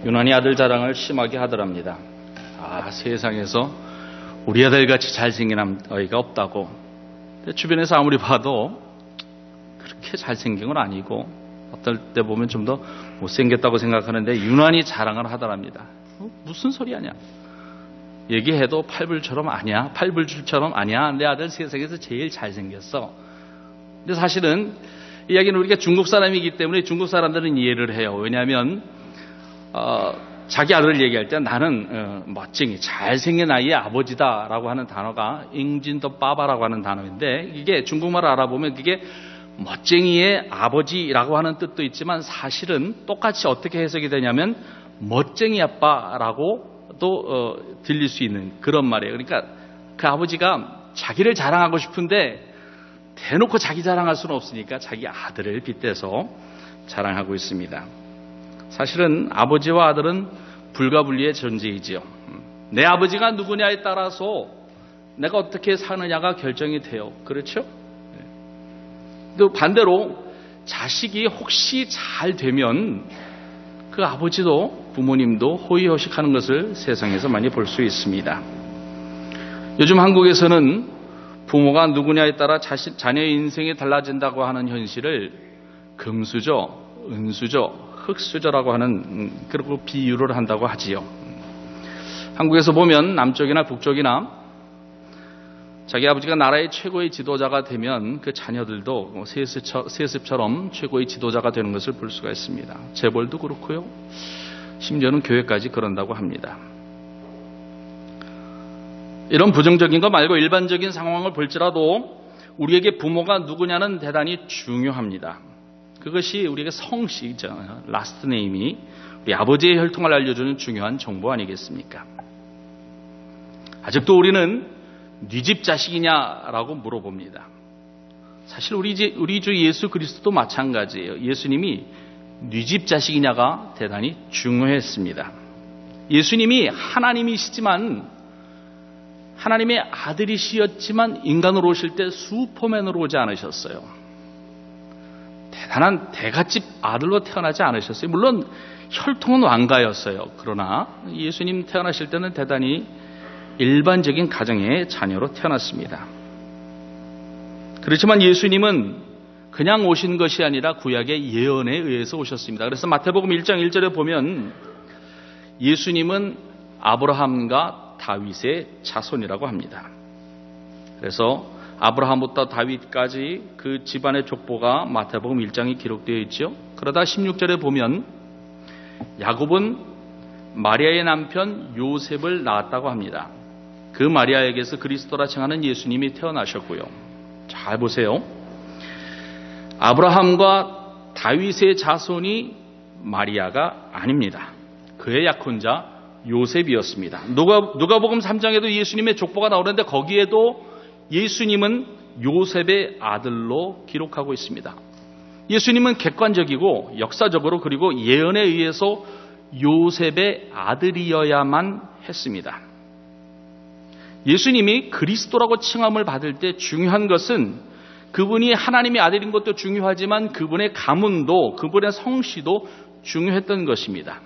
유난히 아들 자랑을 심하게 하더랍니다. 세상에서 우리 아들같이 잘생긴 아이가 없다고. 근데 주변에서 아무리 봐도 그렇게 잘생긴 건 아니고 어떨 때 보면 좀 더 못생겼다고 생각하는데 유난히 자랑을 하더랍니다. 무슨 소리 하냐? 얘기해도 팔불처럼 아니야. 팔불출처럼 아니야. 내 아들 세상에서 제일 잘생겼어. 근데 사실은 이 이야기는 우리가 중국 사람이기 때문에 중국 사람들은 이해를 해요. 왜냐하면 자기 아들을 얘기할 때 나는 멋쟁이 잘생긴 아이의 아버지다라고 하는 단어가 잉진더 빠바라고 하는 단어인데 이게 중국말을 알아보면 그게 멋쟁이의 아버지라고 하는 뜻도 있지만 사실은 똑같이 어떻게 해석이 되냐면 멋쟁이 아빠라고 또 들릴 수 있는 그런 말이에요. 그러니까 그 아버지가 자기를 자랑하고 싶은데 대놓고 자기 자랑할 수는 없으니까 자기 아들을 빗대서 자랑하고 있습니다. 사실은 아버지와 아들은 불가분리의 존재이지요. 내 아버지가 누구냐에 따라서 내가 어떻게 사느냐가 결정이 돼요. 그렇죠? 또 반대로 자식이 혹시 잘 되면 그 아버지도 부모님도 호의호식하는 것을 세상에서 많이 볼 수 있습니다. 요즘 한국에서는 부모가 누구냐에 따라 자녀의 인생이 달라진다고 하는 현실을 금수저, 은수저, 흙수저라고 하는 그리고 비유를 한다고 하지요. 한국에서 보면 남쪽이나 북쪽이나 자기 아버지가 나라의 최고의 지도자가 되면 그 자녀들도 세습처럼 최고의 지도자가 되는 것을 볼 수가 있습니다. 재벌도 그렇고요. 심지어는 교회까지 그런다고 합니다. 이런 부정적인 거 말고 일반적인 상황을 볼지라도 우리에게 부모가 누구냐는 대단히 중요합니다. 그것이 우리에게 성씨죠. 라스트 네임이 우리 아버지의 혈통을 알려주는 중요한 정보 아니겠습니까? 아직도 우리는 네 집 자식이냐라고 물어봅니다. 사실 우리 주 예수 그리스도도 마찬가지예요. 예수님이 네 집 자식이냐가 대단히 중요했습니다. 예수님이 하나님이시지만 하나님의 아들이시였지만 인간으로 오실 때 슈퍼맨으로 오지 않으셨어요. 대단한 대갓집 아들로 태어나지 않으셨어요. 물론 혈통은 왕가였어요. 그러나 예수님 태어나실 때는 대단히 일반적인 가정의 자녀로 태어났습니다. 그렇지만 예수님은 그냥 오신 것이 아니라 구약의 예언에 의해서 오셨습니다. 그래서 마태복음 1장 1절에 보면 예수님은 아브라함과 다윗의 자손이라고 합니다. 그래서 아브라함부터 다윗까지 그 집안의 족보가 마태복음 1장에 기록되어 있죠. 그러다 16절에 보면 야곱은 마리아의 남편 요셉을 낳았다고 합니다. 그 마리아에게서 그리스도라 칭하는 예수님이 태어나셨고요. 잘 보세요. 아브라함과 다윗의 자손이 마리아가 아닙니다. 그의 약혼자 요셉이었습니다. 누가복음 3장에도 예수님의 족보가 나오는데 거기에도 예수님은 요셉의 아들로 기록하고 있습니다. 예수님은 객관적이고 역사적으로 그리고 예언에 의해서 요셉의 아들이어야만 했습니다. 예수님이 그리스도라고 칭함을 받을 때 중요한 것은 그분이 하나님의 아들인 것도 중요하지만 그분의 가문도 그분의 성씨도 중요했던 것입니다.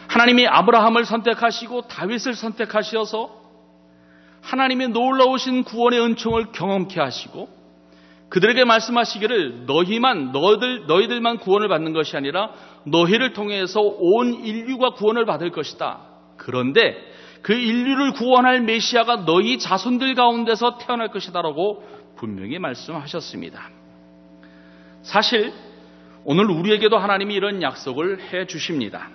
하나님이 아브라함을 선택하시고 다윗을 선택하셔서 하나님의 놀라우신 구원의 은총을 경험케 하시고 그들에게 말씀하시기를 너희들만 구원을 받는 것이 아니라 너희를 통해서 온 인류가 구원을 받을 것이다. 그런데 그 인류를 구원할 메시아가 너희 자손들 가운데서 태어날 것이다라고 분명히 말씀하셨습니다. 사실 오늘 우리에게도 하나님이 이런 약속을 해 주십니다.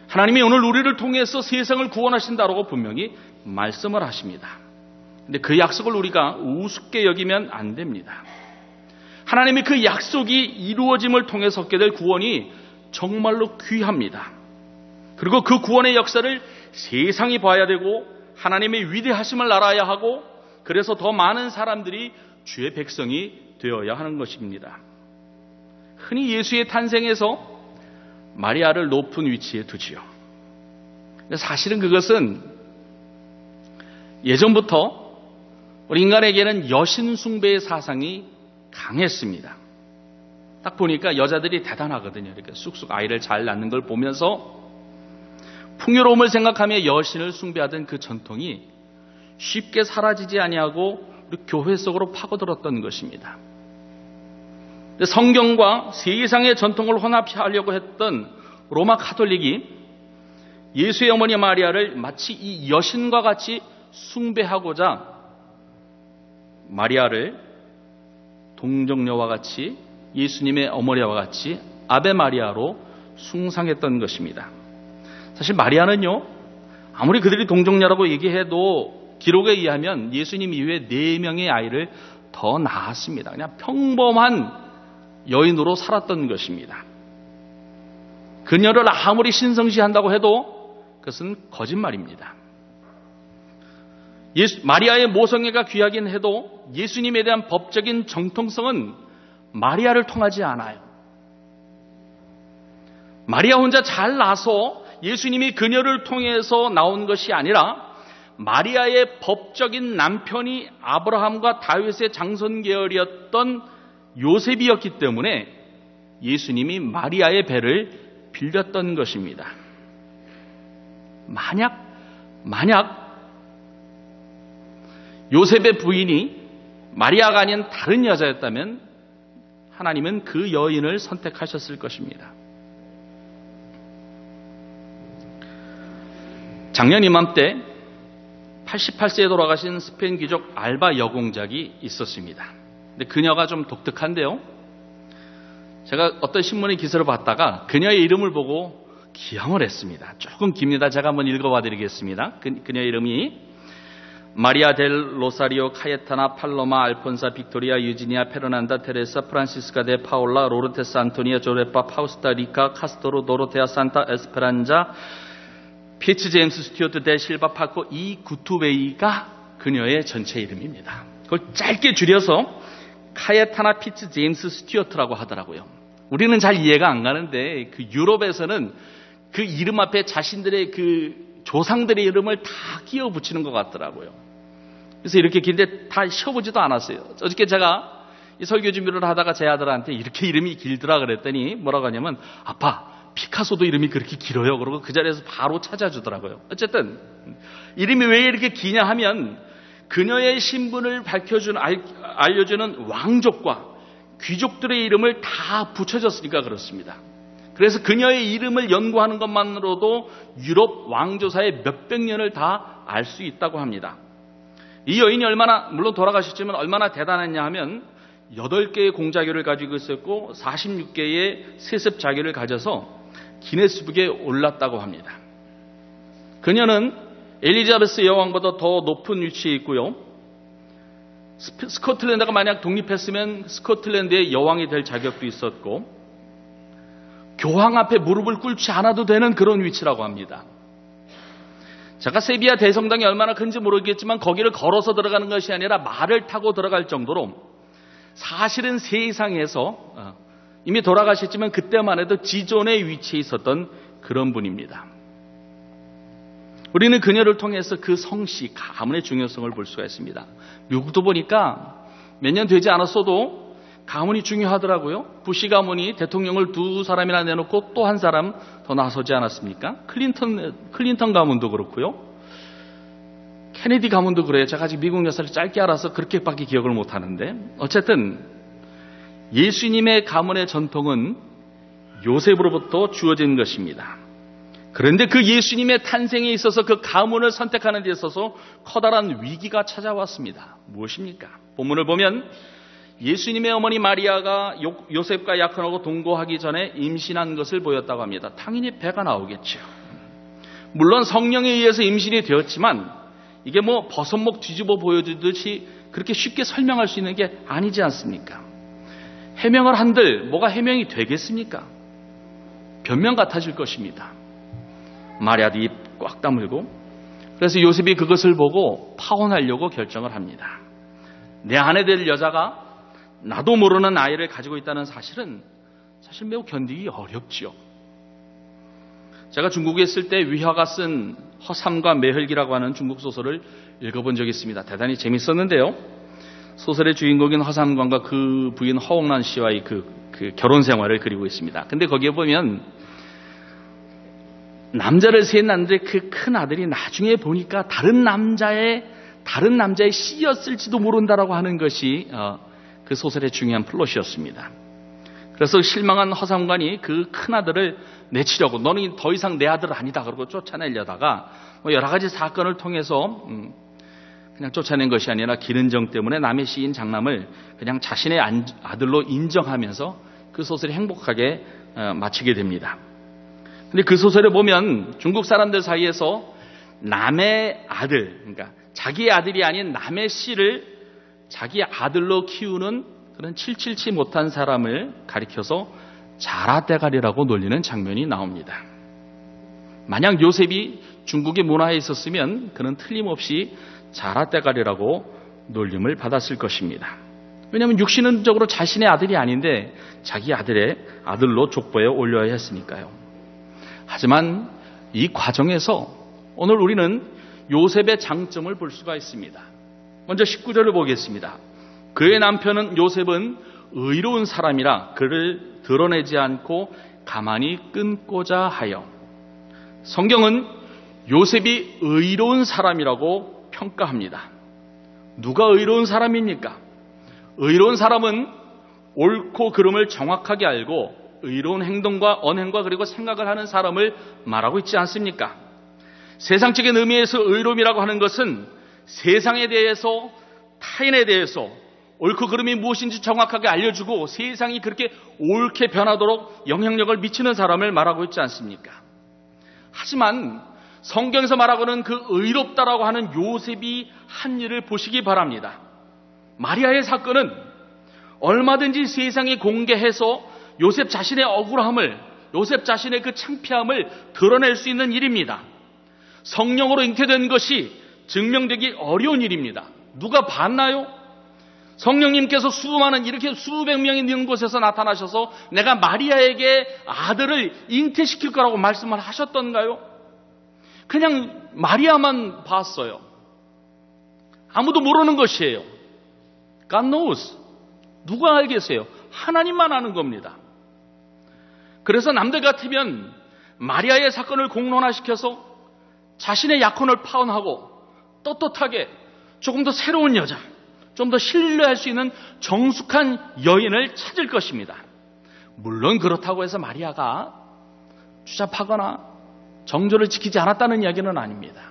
하나님이 오늘 우리를 통해서 세상을 구원하신다라고 분명히 말씀을 하십니다. 근데 그 약속을 우리가 우습게 여기면 안 됩니다. 하나님의 그 약속이 이루어짐을 통해서 얻게 될 구원이 정말로 귀합니다. 그리고 그 구원의 역사를 세상이 봐야 되고 하나님의 위대하심을 알아야 하고 그래서 더 많은 사람들이 주의 백성이 되어야 하는 것입니다. 흔히 예수의 탄생에서 마리아를 높은 위치에 두지요. 사실은 그것은 예전부터 우리 인간에게는 여신 숭배의 사상이 강했습니다. 딱 보니까 여자들이 대단하거든요. 이렇게 쑥쑥 아이를 잘 낳는 걸 보면서 풍요로움을 생각하며 여신을 숭배하던 그 전통이 쉽게 사라지지 아니하고 우리 교회 속으로 파고들었던 것입니다. 성경과 세상의 전통을 혼합하려고 했던 로마 카톨릭이 예수의 어머니 마리아를 마치 이 여신과 같이 숭배하고자 마리아를 동정녀와 같이 예수님의 어머니와 같이 아베 마리아로 숭상했던 것입니다. 사실 마리아는요, 아무리 그들이 동정녀라고 얘기해도 기록에 의하면 예수님 이후에 4명의 아이를 더 낳았습니다. 그냥 평범한 여인으로 살았던 것입니다. 그녀를 아무리 신성시한다고 해도 그것은 거짓말입니다. 마리아의 모성애가 귀하긴 해도 예수님에 대한 법적인 정통성은 마리아를 통하지 않아요. 마리아 혼자 잘 나서 예수님이 그녀를 통해서 나온 것이 아니라 마리아의 법적인 남편이 아브라함과 다윗의 장손 계열이었던 요셉이었기 때문에 예수님이 마리아의 배를 빌렸던 것입니다. 만약 요셉의 부인이 마리아가 아닌 다른 여자였다면 하나님은 그 여인을 선택하셨을 것입니다. 작년 이맘때 88세에 돌아가신 스페인 귀족 알바 여공작이 있었습니다. 근데 그녀가 좀 독특한데요. 제가 어떤 신문의 기사를 봤다가 그녀의 이름을 보고 기함을 했습니다. 조금 깁니다. 제가 한번 읽어봐 드리겠습니다. 그녀의 이름이 마리아 델 로사리오 카예타나 팔로마 알폰사 빅토리아 유지니아 페르난다 테레사 프란시스카 데 파올라 로르테스 안토니아 조레파 파우스타 리카 카스토로 도로테아 산타 에스페란자 피츠 제임스 스튜어트 데 실바 파코 이 구투베이가 그녀의 전체 이름입니다. 그걸 짧게 줄여서 카예타나 피츠 제임스 스튜어트라고 하더라고요. 우리는 잘 이해가 안 가는데 그 유럽에서는 그 이름 앞에 자신들의 그 조상들의 이름을 다 끼워 붙이는 것 같더라고요. 그래서 이렇게 긴데 다 쉬어보지도 않았어요. 어저께 제가 이 설교 준비를 하다가 제 아들한테 이렇게 이름이 길더라 그랬더니 뭐라고 하냐면 아빠 피카소도 이름이 그렇게 길어요. 그러고 그 자리에서 바로 찾아주더라고요. 어쨌든 이름이 왜 이렇게 기냐 하면 그녀의 신분을 알려주는 왕족과 귀족들의 이름을 다 붙여줬으니까 그렇습니다. 그래서 그녀의 이름을 연구하는 것만으로도 유럽 왕조사의 몇백 년을 다 알 수 있다고 합니다. 이 여인이 물론 돌아가셨지만 얼마나 대단했냐 하면 8개의 공자교를 가지고 있었고 46개의 세습 자교를 가져서 기네스북에 올랐다고 합니다. 그녀는 엘리자베스 여왕보다 더 높은 위치에 있고요. 스코틀랜드가 만약 독립했으면 스코틀랜드의 여왕이 될 자격도 있었고 교황 앞에 무릎을 꿇지 않아도 되는 그런 위치라고 합니다. 제가 세비야 대성당이 얼마나 큰지 모르겠지만 거기를 걸어서 들어가는 것이 아니라 말을 타고 들어갈 정도로 사실은 세상에서 이미 돌아가셨지만 그때만 해도 지존의 위치에 있었던 그런 분입니다. 우리는 그녀를 통해서 그 성씨, 가문의 중요성을 볼 수가 있습니다. 미국도 보니까 몇 년 되지 않았어도 가문이 중요하더라고요. 부시 가문이 대통령을 2사람이나 내놓고 또 1사람 더 나서지 않았습니까? 클린턴 가문도 그렇고요. 케네디 가문도 그래요. 제가 아직 미국 역사를 짧게 알아서 그렇게밖에 기억을 못하는데 어쨌든 예수님의 가문의 전통은 요셉으로부터 주어진 것입니다. 그런데 그 예수님의 탄생에 있어서 그 가문을 선택하는 데 있어서 커다란 위기가 찾아왔습니다. 무엇입니까? 본문을 보면 예수님의 어머니 마리아가 요셉과 약혼하고 동거하기 전에 임신한 것을 보였다고 합니다. 당연히 배가 나오겠죠. 물론 성령에 의해서 임신이 되었지만 이게 뭐 버섯목 뒤집어 보여주듯이 그렇게 쉽게 설명할 수 있는 게 아니지 않습니까? 해명을 한들 뭐가 해명이 되겠습니까? 변명 같아질 것입니다. 마리아도 입 꽉 다물고 그래서 요셉이 그것을 보고 파혼하려고 결정을 합니다. 내 아내 될 여자가 나도 모르는 아이를 가지고 있다는 사실은 사실 매우 견디기 어렵지요. 제가 중국에 있을 때 위화가 쓴 허삼과 매혈기라고 하는 중국 소설을 읽어본 적이 있습니다. 대단히 재밌었는데요. 소설의 주인공인 허삼관과 그 부인 허옥란 씨와의 그 결혼 생활을 그리고 있습니다. 근데 거기에 보면 남자를 셋 낳는데 그 큰 아들이 나중에 보니까 다른 남자의 씨였을지도 모른다라고 하는 것이 그 소설의 중요한 플롯이었습니다. 그래서 실망한 허삼관이 그 큰 아들을 내치려고, 너는 더 이상 내 아들 아니다 그러고 쫓아내려다가 여러 가지 사건을 통해서 그냥 쫓아낸 것이 아니라 기른정 때문에 남의 씨인 장남을 그냥 자신의 아들로 인정하면서 그 소설이 행복하게 마치게 됩니다. 근데 그 소설에 보면 중국 사람들 사이에서 남의 아들, 그러니까 자기의 아들이 아닌 남의 씨를 자기 아들로 키우는 그런 칠칠치 못한 사람을 가리켜서 자라대가리라고 놀리는 장면이 나옵니다. 만약 요셉이 중국의 문화에 있었으면 그는 틀림없이 자라대가리라고 놀림을 받았을 것입니다. 왜냐하면 육신적으로 자신의 아들이 아닌데 자기 아들로 족보에 올려야 했으니까요. 하지만 이 과정에서 오늘 우리는 요셉의 장점을 볼 수가 있습니다. 먼저 19절을 보겠습니다. 그의 남편은 요셉은 의로운 사람이라 그를 드러내지 않고 가만히 끊고자 하여. 성경은 요셉이 의로운 사람이라고 평가합니다. 누가 의로운 사람입니까? 의로운 사람은 옳고 그름을 정확하게 알고 의로운 행동과 언행과 그리고 생각을 하는 사람을 말하고 있지 않습니까? 세상적인 의미에서 의로움이라고 하는 것은 세상에 대해서, 타인에 대해서 옳고 그름이 무엇인지 정확하게 알려주고 세상이 그렇게 옳게 변하도록 영향력을 미치는 사람을 말하고 있지 않습니까? 하지만 성경에서 말하고는 그 의롭다라고 하는 요셉이 한 일을 보시기 바랍니다. 마리아의 사건은 얼마든지 세상에 공개해서 요셉 자신의 억울함을, 요셉 자신의 그 창피함을 드러낼 수 있는 일입니다. 성령으로 잉태된 것이 증명되기 어려운 일입니다. 누가 봤나요? 성령님께서 이렇게 수백 명이 있는 곳에서 나타나셔서 내가 마리아에게 아들을 잉태시킬 거라고 말씀을 하셨던가요? 그냥 마리아만 봤어요. 아무도 모르는 것이에요. God knows. 누가 알겠어요? 하나님만 아는 겁니다. 그래서 남들 같으면 마리아의 사건을 공론화시켜서 자신의 약혼을 파혼하고 떳떳하게 조금 더 새로운 여자, 좀 더 신뢰할 수 있는 정숙한 여인을 찾을 것입니다. 물론 그렇다고 해서 마리아가 추잡하거나 정조를 지키지 않았다는 이야기는 아닙니다.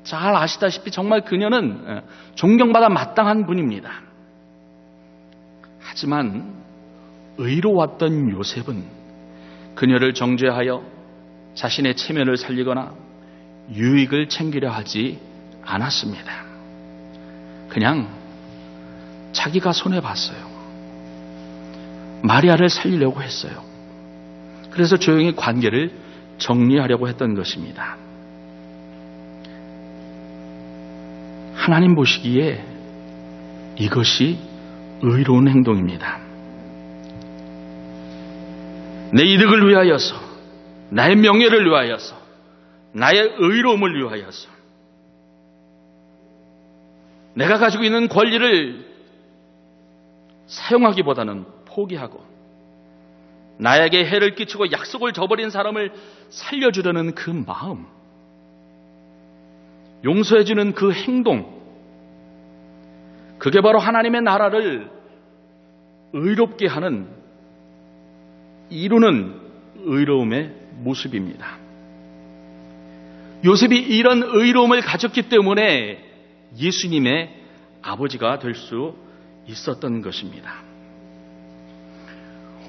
잘 아시다시피 정말 그녀는 존경받아 마땅한 분입니다. 하지만 의로웠던 요셉은 그녀를 정죄하여 자신의 체면을 살리거나 유익을 챙기려 하지 않았습니다. 그냥 자기가 손해봤어요. 마리아를 살리려고 했어요. 그래서 조용히 관계를 정리하려고 했던 것입니다. 하나님 보시기에 이것이 의로운 행동입니다. 내 이득을 위하여서, 나의 명예를 위하여서, 나의 의로움을 위하여서, 내가 가지고 있는 권리를 사용하기보다는 포기하고 나에게 해를 끼치고 약속을 저버린 사람을 살려주려는 그 마음, 용서해주는 그 행동, 그게 바로 하나님의 나라를 의롭게 하는, 이루는 의로움의 모습입니다. 요셉이 이런 의로움을 가졌기 때문에 예수님의 아버지가 될 수 있었던 것입니다.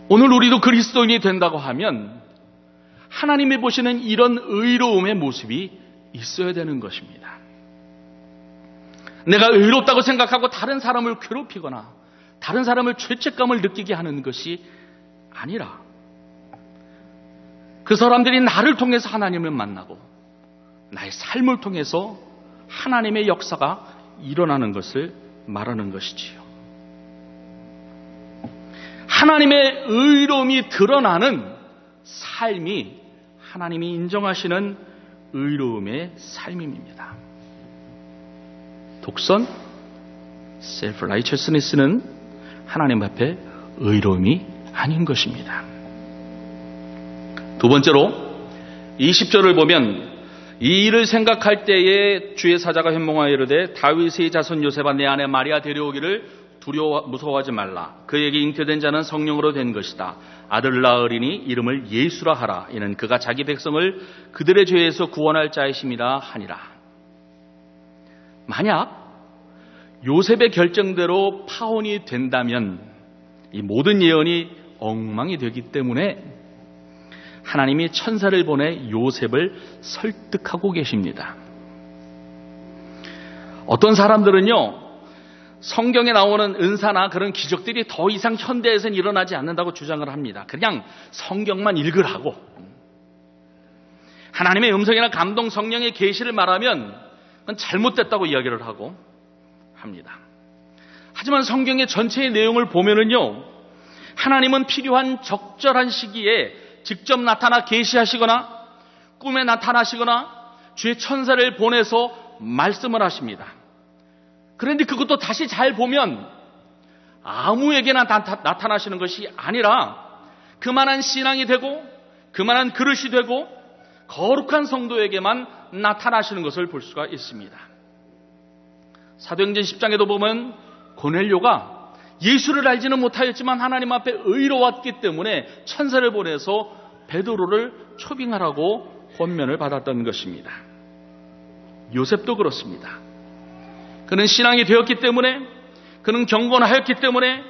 오늘 우리도 그리스도인이 된다고 하면 하나님이 보시는 이런 의로움의 모습이 있어야 되는 것입니다. 내가 의롭다고 생각하고 다른 사람을 괴롭히거나 다른 사람을 죄책감을 느끼게 하는 것이 아니라 그 사람들이 나를 통해서 하나님을 만나고 나의 삶을 통해서 하나님의 역사가 일어나는 것을 말하는 것이지요. 하나님의 의로움이 드러나는 삶이 하나님이 인정하시는 의로움의 삶입니다. 독선, self-righteousness는 하나님 앞에 의로움이 아닌 것입니다. 두 번째로 20절을 보면 이 일을 생각할 때에 주의 사자가 현몽하여 이르되 다윗의 자손 요셉아 내 아내 마리아 데려오기를 무서워하지 말라. 그에게 잉태된 자는 성령으로 된 것이다. 아들 낳으리니 이름을 예수라 하라. 이는 그가 자기 백성을 그들의 죄에서 구원할 자이심이라 하니라. 만약 요셉의 결정대로 파혼이 된다면 이 모든 예언이 엉망이 되기 때문에 하나님이 천사를 보내 요셉을 설득하고 계십니다. 어떤 사람들은요, 성경에 나오는 은사나 그런 기적들이 더 이상 현대에서는 일어나지 않는다고 주장을 합니다. 그냥 성경만 읽으라고. 하나님의 음성이나 감동 성령의 계시를 말하면 그건 잘못됐다고 이야기를 하고 합니다. 하지만 성경의 전체의 내용을 보면은요, 하나님은 필요한 적절한 시기에 직접 나타나 계시하시거나 꿈에 나타나시거나 주의 천사를 보내서 말씀을 하십니다. 그런데 그것도 다시 잘 보면 아무에게나 나타나시는 것이 아니라 그만한 신앙이 되고 그만한 그릇이 되고 거룩한 성도에게만 나타나시는 것을 볼 수가 있습니다. 사도행전 10장에도 보면 고넬료가 예수를 알지는 못하였지만 하나님 앞에 의로웠기 때문에 천사를 보내서 베드로를 초빙하라고 권면을 받았던 것입니다. 요셉도 그렇습니다. 그는 신앙이 되었기 때문에, 그는 경건하였기 때문에,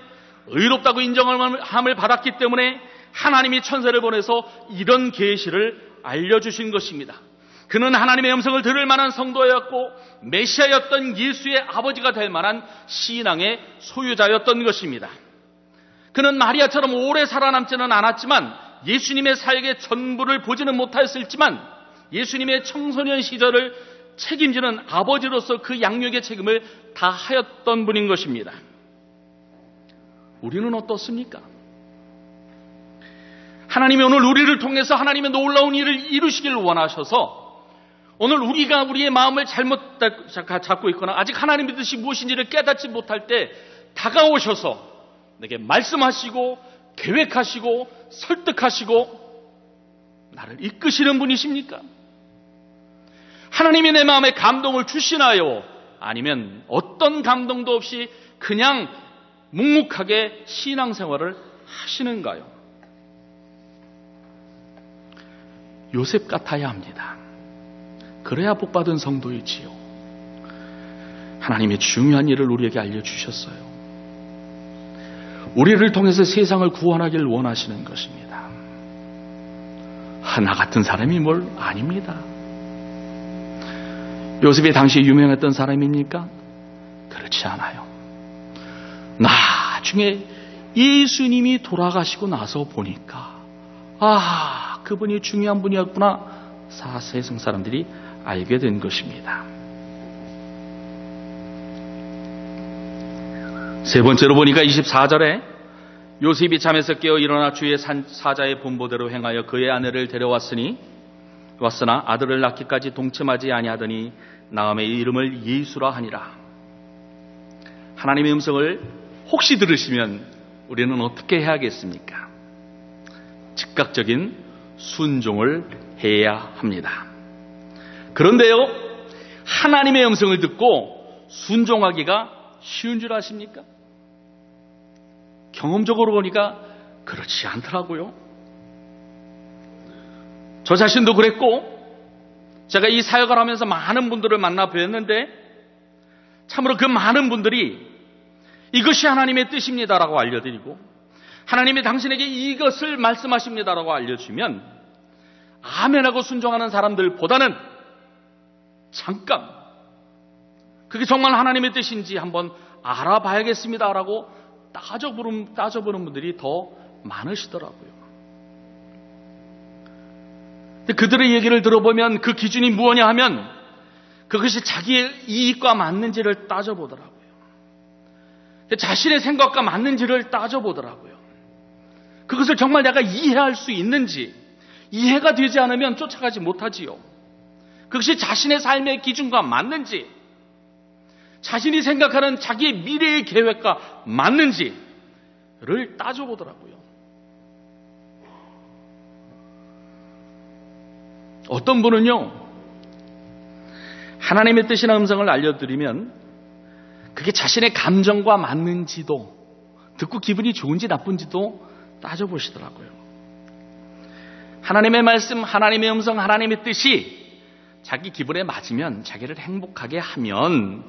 의롭다고 인정함을 받았기 때문에 하나님이 천사를 보내서 이런 계시를 알려주신 것입니다. 그는 하나님의 음성을 들을 만한 성도였고 메시아였던 예수의 아버지가 될 만한 신앙의 소유자였던 것입니다. 그는 마리아처럼 오래 살아남지는 않았지만 예수님의 사역의 전부를 보지는 못하였을지만 예수님의 청소년 시절을 책임지는 아버지로서 그 양육의 책임을 다 하였던 분인 것입니다. 우리는 어떻습니까? 하나님이 오늘 우리를 통해서 하나님의 놀라운 일을 이루시길 원하셔서 오늘 우리가 우리의 마음을 잘못 잡고 있거나 아직 하나님의 뜻이 무엇인지를 깨닫지 못할 때 다가오셔서 내게 말씀하시고 계획하시고 설득하시고 나를 이끄시는 분이십니까? 하나님이 내 마음에 감동을 주시나요? 아니면 어떤 감동도 없이 그냥 묵묵하게 신앙생활을 하시는가요? 요셉 같아야 합니다. 그래야 복받은 성도이지요. 하나님의 중요한 일을 우리에게 알려주셨어요. 우리를 통해서 세상을 구원하길 원하시는 것입니다. 나 같은 사람이 뭘 아닙니다. 요셉이 당시 유명했던 사람입니까? 그렇지 않아요. 나중에 예수님이 돌아가시고 나서 보니까 그분이 중요한 분이었구나 세상 사람들이 알게 된 것입니다. 세 번째로 보니까 24절에 요셉이 잠에서 깨어 일어나 주의 사자의 분보대로 행하여 그의 아내를 왔으나 아들을 낳기까지 동침하지 아니하더니 나음의 이름을 예수라 하니라. 하나님의 음성을 혹시 들으시면 우리는 어떻게 해야겠습니까? 즉각적인 순종을 해야 합니다. 그런데요, 하나님의 음성을 듣고 순종하기가 쉬운 줄 아십니까? 경험적으로 보니까 그렇지 않더라고요. 저 자신도 그랬고 제가 이 사역을 하면서 많은 분들을 만나 뵀는데 참으로 그 많은 분들이 이것이 하나님의 뜻입니다라고 알려드리고 하나님이 당신에게 이것을 말씀하십니다라고 알려주면 아멘하고 순종하는 사람들보다는 잠깐 그게 정말 하나님의 뜻인지 한번 알아봐야겠습니다라고 따져보는 분들이 더 많으시더라고요. 그들의 얘기를 들어보면 그 기준이 무엇냐 하면 그것이 자기의 이익과 맞는지를 따져보더라고요. 자신의 생각과 맞는지를 따져보더라고요. 그것을 정말 내가 이해할 수 있는지, 이해가 되지 않으면 쫓아가지 못하지요. 그것이 자신의 삶의 기준과 맞는지, 자신이 생각하는 자기의 미래의 계획과 맞는지를 따져보더라고요. 어떤 분은요, 하나님의 뜻이나 음성을 알려드리면 그게 자신의 감정과 맞는지도, 듣고 기분이 좋은지 나쁜지도 따져보시더라고요. 하나님의 말씀, 하나님의 음성, 하나님의 뜻이 자기 기분에 맞으면, 자기를 행복하게 하면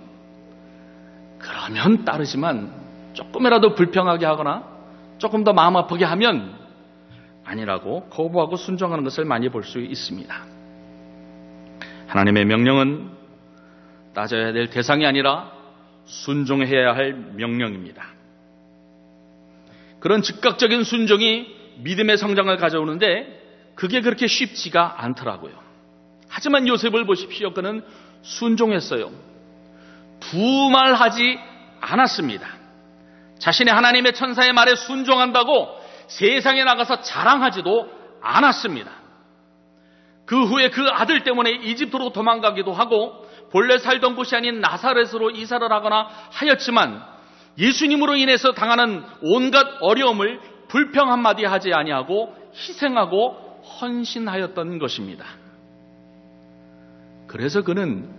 그러면 따르지만, 조금이라도 불평하게 하거나 조금 더 마음 아프게 하면 아니라고 거부하고 순종하는 것을 많이 볼 수 있습니다. 하나님의 명령은 따져야 될 대상이 아니라 순종해야 할 명령입니다. 그런 즉각적인 순종이 믿음의 성장을 가져오는데 그게 그렇게 쉽지가 않더라고요. 하지만 요셉을 보십시오. 그는 순종했어요. 두말하지 않았습니다. 자신의 하나님의 천사의 말에 순종한다고 세상에 나가서 자랑하지도 않았습니다. 그 후에 그 아들 때문에 이집트로 도망가기도 하고 본래 살던 곳이 아닌 나사렛으로 이사를 하거나 하였지만 예수님으로 인해서 당하는 온갖 어려움을 불평 한마디 하지 아니하고 희생하고 헌신하였던 것입니다. 그래서 그는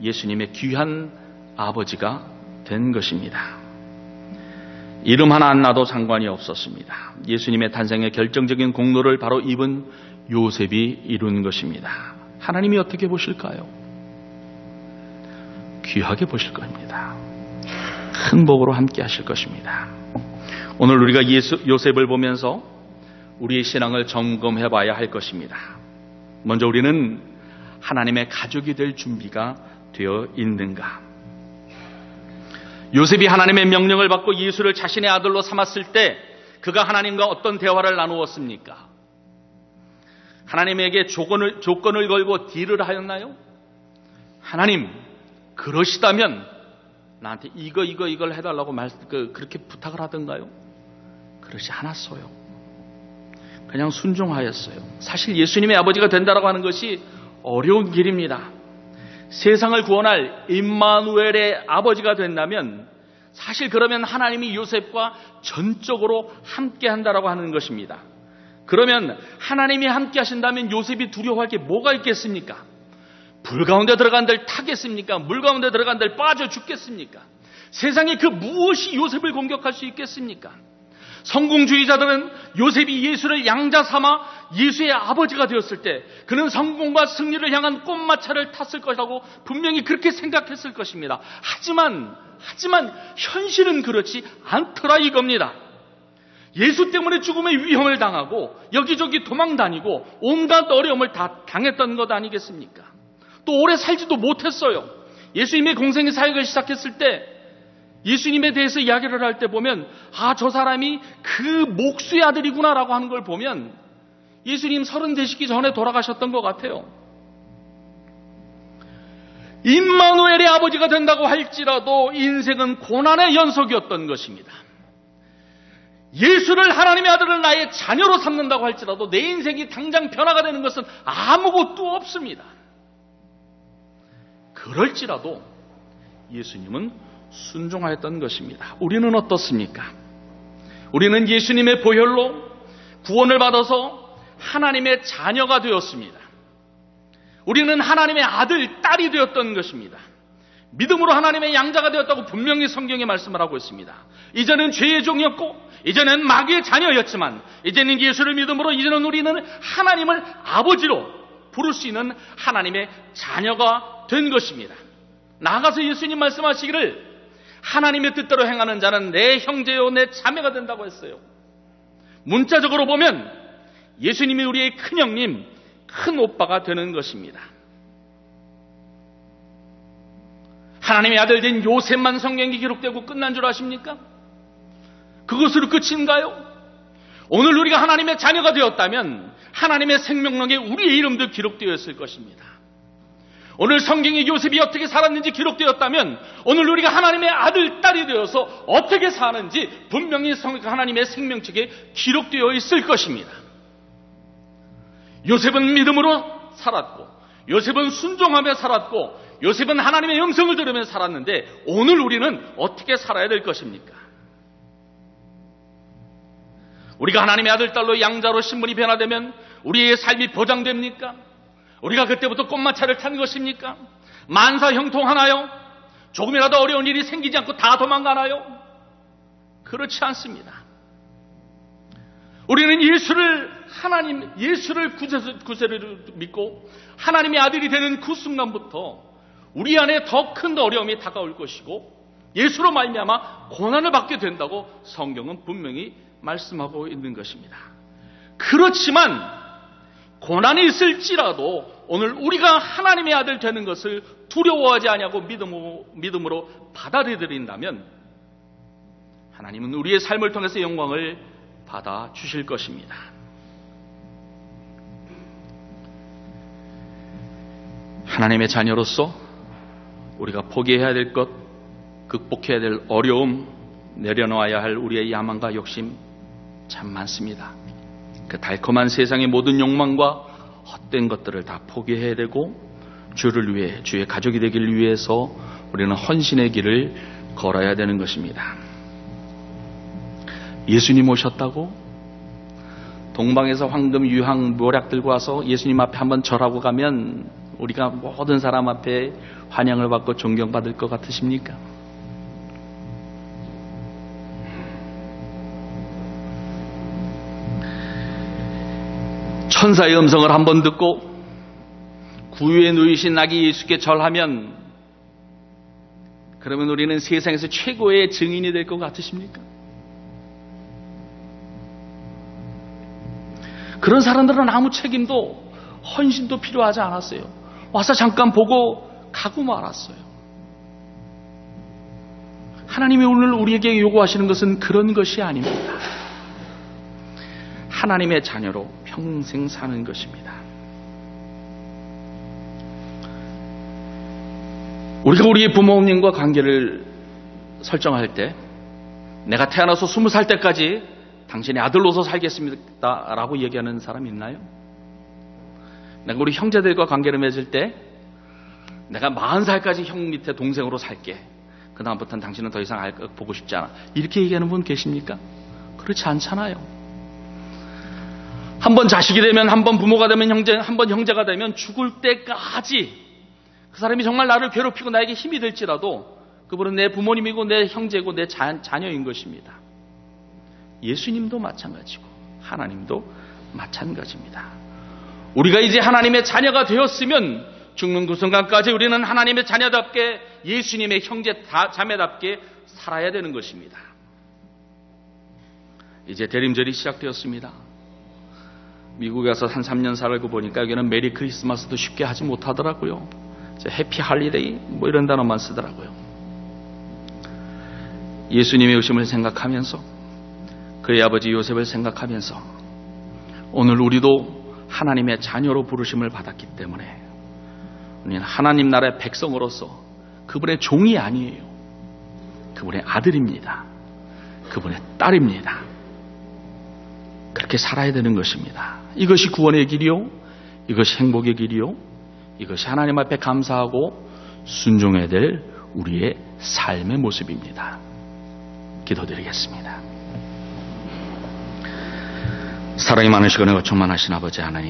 예수님의 귀한 아버지가 된 것입니다. 이름 하나 안 나도 상관이 없었습니다. 예수님의 탄생의 결정적인 공로를 바로 입은 요셉이 이룬 것입니다. 하나님이 어떻게 보실까요? 귀하게 보실 겁니다. 큰 복으로 함께 하실 것입니다. 오늘 우리가 요셉을 보면서 우리의 신앙을 점검해 봐야 할 것입니다. 먼저 우리는 하나님의 가족이 될 준비가 되어 있는가? 요셉이 하나님의 명령을 받고 예수를 자신의 아들로 삼았을 때 그가 하나님과 어떤 대화를 나누었습니까? 하나님에게 조건을 걸고 딜을 하였나요? 하나님, 그러시다면 나한테 이걸 해달라고 그렇게 부탁을 하던가요? 그러지 않았어요. 그냥 순종하였어요. 사실 예수님의 아버지가 된다라고 하는 것이 어려운 길입니다. 세상을 구원할 임마누엘의 아버지가 된다면 사실 그러면 하나님이 요셉과 전적으로 함께 한다라고 하는 것입니다. 그러면 하나님이 함께 하신다면 요셉이 두려워할 게 뭐가 있겠습니까? 불 가운데 들어간들 타겠습니까? 물 가운데 들어간들 빠져 죽겠습니까? 세상에 그 무엇이 요셉을 공격할 수 있겠습니까? 성공주의자들은 요셉이 예수를 양자 삼아 예수의 아버지가 되었을 때 그는 성공과 승리를 향한 꽃마차를 탔을 것이라고 분명히 그렇게 생각했을 것입니다. 하지만 현실은 그렇지 않더라 이겁니다. 예수 때문에 죽음의 위험을 당하고 여기저기 도망다니고 온갖 어려움을 다 당했던 것 아니겠습니까? 또 오래 살지도 못했어요. 예수님의 공생의 사역을 시작했을 때 예수님에 대해서 이야기를 할 때 보면 저 사람이 그 목수의 아들이구나라고 하는 걸 보면 예수님 30 되시기 전에 돌아가셨던 것 같아요. 임마누엘의 아버지가 된다고 할지라도 인생은 고난의 연속이었던 것입니다. 예수를 하나님의 아들을 나의 자녀로 삼는다고 할지라도 내 인생이 당장 변화가 되는 것은 아무것도 없습니다. 그럴지라도 예수님은 순종하였던 것입니다. 우리는 어떻습니까? 우리는 예수님의 보혈로 구원을 받아서 하나님의 자녀가 되었습니다. 우리는 하나님의 아들, 딸이 되었던 것입니다. 믿음으로 하나님의 양자가 되었다고 분명히 성경에 말씀을 하고 있습니다. 이전엔 죄의 종이었고 이전엔 마귀의 자녀였지만 이제는 예수를 믿음으로 이제는 우리는 하나님을 아버지로 부를 수 있는 하나님의 자녀가 된 것입니다. 나아가서 예수님 말씀하시기를 하나님의 뜻대로 행하는 자는 내 형제요 내 자매가 된다고 했어요. 문자적으로 보면 예수님이 우리의 큰형님, 큰 오빠가 되는 것입니다. 하나님의 아들 된 요셉만 성경에 기록되고 끝난 줄 아십니까? 그것으로 끝인가요? 오늘 우리가 하나님의 자녀가 되었다면 하나님의 생명록에 우리의 이름도 기록되어 있을 것입니다. 오늘 성경에 요셉이 어떻게 살았는지 기록되었다면 오늘 우리가 하나님의 아들, 딸이 되어서 어떻게 사는지 분명히 하나님의 생명책에 기록되어 있을 것입니다. 요셉은 믿음으로 살았고 요셉은 순종하며 살았고 요셉은 하나님의 음성을 들으며 살았는데 오늘 우리는 어떻게 살아야 될 것입니까? 우리가 하나님의 아들, 딸로 양자로 신분이 변화되면 우리의 삶이 보장됩니까? 우리가 그때부터 꽃마차를 타는 것입니까? 만사 형통하나요? 조금이라도 어려운 일이 생기지 않고 다 도망가나요? 그렇지 않습니다. 우리는 예수를 구세를 믿고 하나님의 아들이 되는 그 순간부터 우리 안에 더 큰 어려움이 다가올 것이고 예수로 말미암아 고난을 받게 된다고 성경은 분명히 말씀하고 있는 것입니다. 그렇지만 고난이 있을지라도 오늘 우리가 하나님의 아들 되는 것을 두려워하지 아니하고 믿음으로 받아들인다면 하나님은 우리의 삶을 통해서 영광을 받아 주실 것입니다. 하나님의 자녀로서 우리가 포기해야 될 것, 극복해야 될 어려움, 내려놓아야 할 우리의 야망과 욕심 참 많습니다. 그 달콤한 세상의 모든 욕망과 헛된 것들을 다 포기해야 되고 주를 위해, 주의 가족이 되길 위해서 우리는 헌신의 길을 걸어야 되는 것입니다. 예수님 오셨다고 동방에서 황금, 유황, 묘약 들고 와서 예수님 앞에 한번 절하고 가면 우리가 모든 사람 앞에 환영을 받고 존경받을 것 같으십니까? 천사의 음성을 한번 듣고 구유에 누이신 아기 예수께 절하면 그러면 우리는 세상에서 최고의 증인이 될 것 같으십니까? 그런 사람들은 아무 책임도 헌신도 필요하지 않았어요. 와서 잠깐 보고 가고 말았어요. 하나님이 오늘 우리에게 요구하시는 것은 그런 것이 아닙니다. 하나님의 자녀로 평생 사는 것입니다. 우리가 우리의 부모님과 관계를 설정할 때 내가 태어나서 20살 때까지 당신의 아들로서 살겠습니다 라고 얘기하는 사람이 있나요? 내가 우리 형제들과 관계를 맺을 때 내가 40살까지 형 밑에 동생으로 살게, 그 다음부터는 당신은 더 이상 보고 싶지 않아, 이렇게 얘기하는 분 계십니까? 그렇지 않잖아요. 한번 자식이 되면, 한번 부모가 되면, 한번 형제가 되면 죽을 때까지 그 사람이 정말 나를 괴롭히고 나에게 힘이 될지라도 그분은 내 부모님이고 내 형제고 내 자녀인 것입니다. 예수님도 마찬가지고 하나님도 마찬가지입니다. 우리가 이제 하나님의 자녀가 되었으면 죽는 그 순간까지 우리는 하나님의 자녀답게, 예수님의 형제 자매답게 살아야 되는 것입니다. 이제 대림절이 시작되었습니다. 미국에 가서 한 3년 살고 보니까 여기는 메리 크리스마스도 쉽게 하지 못하더라고요. 해피 할리데이 뭐 이런 단어만 쓰더라고요. 예수님의 오심을 생각하면서, 그의 아버지 요셉을 생각하면서 오늘 우리도 하나님의 자녀로 부르심을 받았기 때문에 우리는 하나님 나라의 백성으로서 그분의 종이 아니에요. 그분의 아들입니다. 그분의 딸입니다. 그렇게 살아야 되는 것입니다. 이것이 구원의 길이요, 이것이 행복의 길이요, 이것이 하나님 앞에 감사하고 순종해야 될 우리의 삶의 모습입니다. 기도드리겠습니다. 사랑이 많으시고 은혜가 충만하신 아버지 하나님,